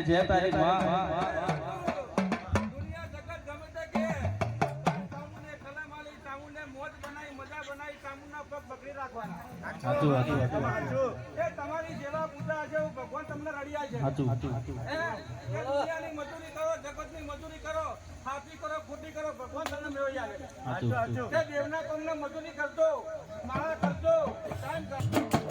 જે તારી માં દુનિયા જગત ગમે તે કે સામુને કલામાલી સામુને મોજ બનાવી મજા બનાવી સામુના પગ પકડી રાખવાના સાચું એ તમારી સેવા પૂજા છે ભગવાન તમને રડિયા છે સાચું દુનિયાની મજૂરી કરો જગતની મજૂરી કરો સાચી કરો ખોટી કરો ભગવાન તમને મેળવી આવે તે દેવના તમને મજૂરી કરજો માળા કરજો ટાઈમ કરજો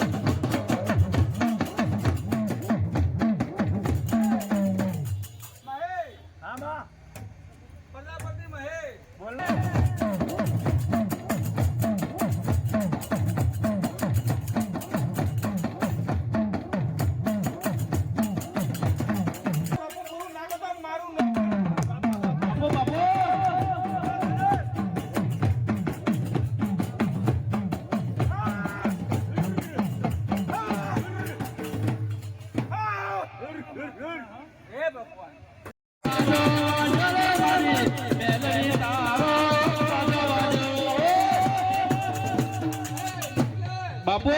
બાપુ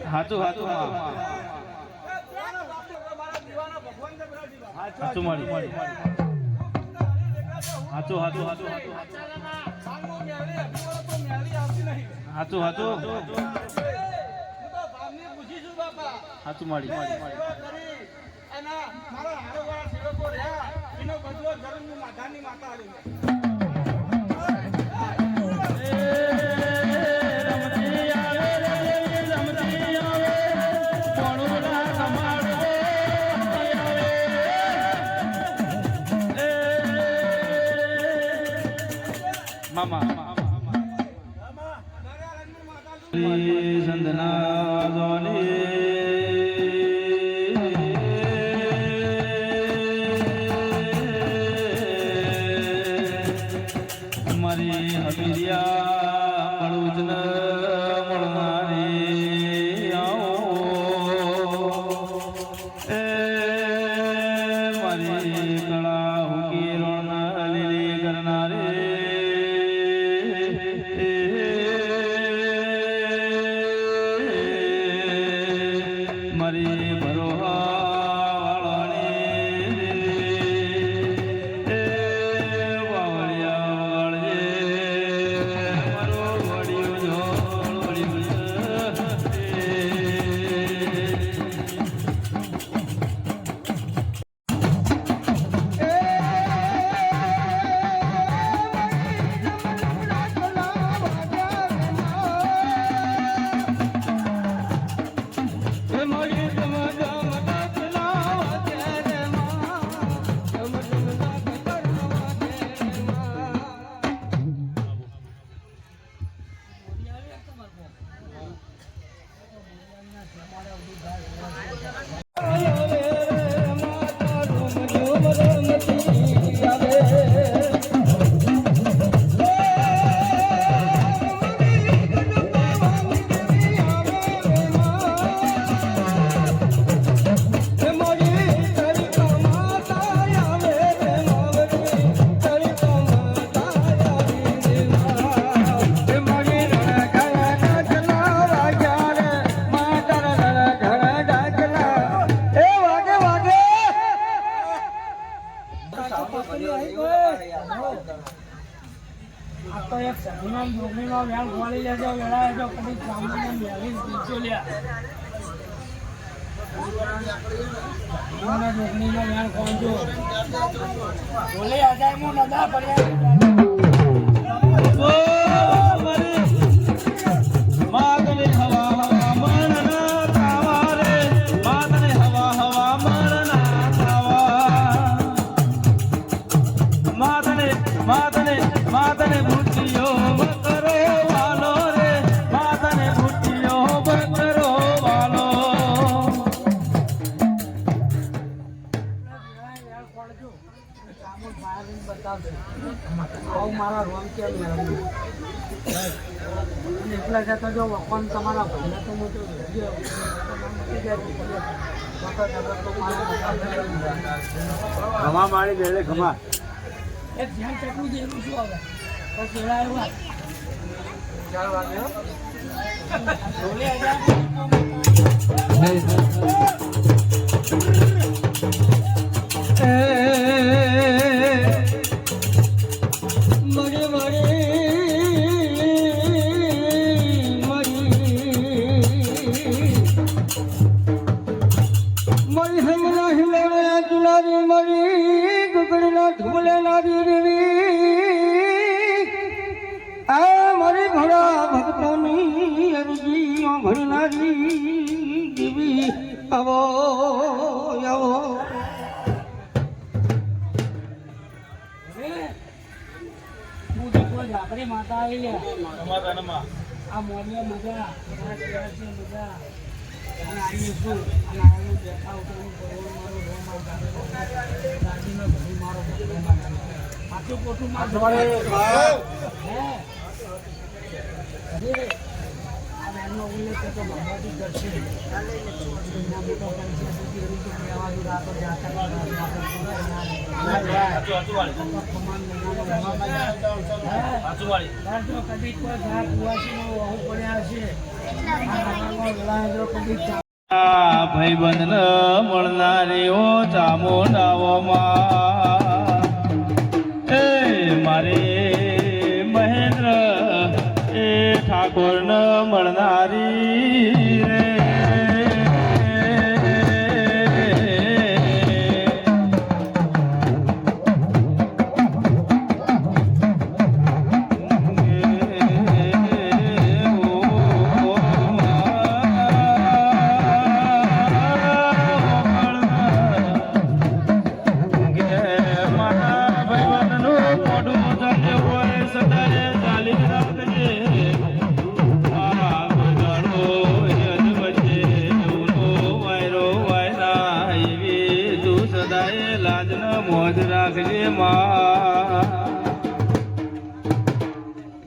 હાચું હાચું હાચું મારી હાચું હાચું હાચું હાચું હાચું હાચું મારી મારા હારોવાળા સેવકો રહ્યા એનો બદલો ધર્મની માતાની માતા આવી મામા સંધના જોની મારી હમીરિયા મળું જ ન મળનારી આવો એ મારી કળા હુકી રણ લીલી કરનારી મારી ભરોવા વાળાની આ તો એક સગીના જોગણીમાં વ્યાલ ખોલી લેજો વેળા લેજો કદી બ્રાહ્મણને મેળવી દીધો લ્યા જોગણીમાં વ્યાલ ખોલજો બોલે આજાય મો નદા પડ્યા માતને હવા હવા મરના ખાવા રે માતને હવા હવા મરના ખાવા માતને ભૂતિયો બકરો વાલો રે માતને ભૂતિયો બકરો વાલો મારા રોમ કેમ એટલા જતા જો વખવાન તમારા ભાઈને તો મોટો ખમા મારી બેડે ખમા એક ધ્યાન કેટલું જેવું શું હવે તો કેળા આવ્યા 4 વાગે બોલે મારી ઘોડા ભક્તોની અરજી ભરનારી દેવી આવો આવો આપણી માતા આવી આ મોડીએ મજા મજા અને આવી શું અને આવું બેઠા પાછું પોતું ઉલ્લેખ તો ભગવાન કરશે કદી કોઈ ઘાટ કુવાસી વહુ પડ્યા હશે ભાઈબંધ મળનારી ઓ ચામુંડાઓમાં એ મારે મહેન્દ્ર એ ઠાકોર ન મળનારી રે મોજ રાખજે માં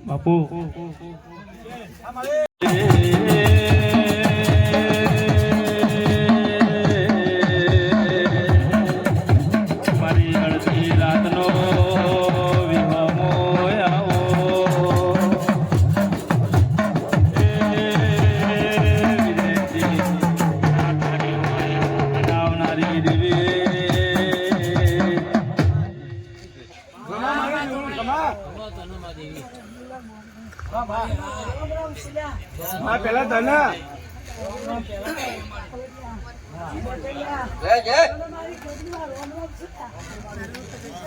બાપુ મારી અડધી રાતનો વિહમો આવો બનાવનારી દેવી પેલા ધના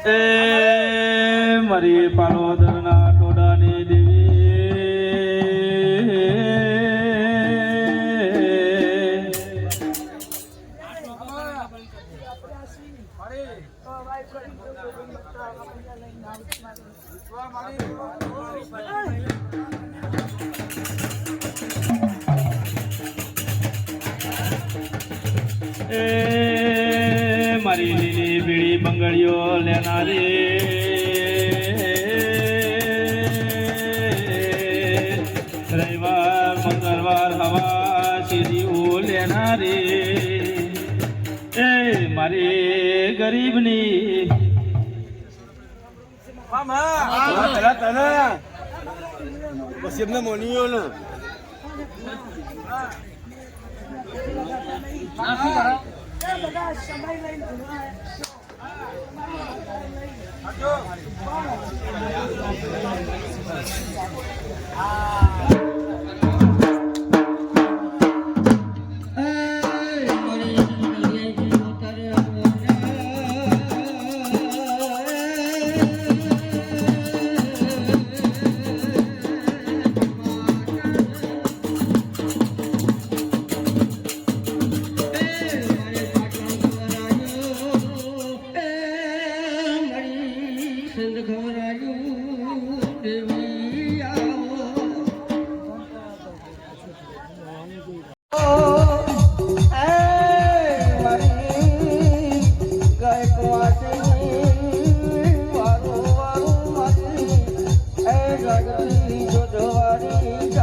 એ મારી પાલોદરના ટોડાની દેવી એ મારી લીલી બીડી બંગડીઓ લેનારી રવિવાર મંગળવાર હવા સીધી લેનારી એ મારી ગરીબની પેલા તના પછી એમને મોનીઓ ને બધા સમય લઈને જગતી જોજવારી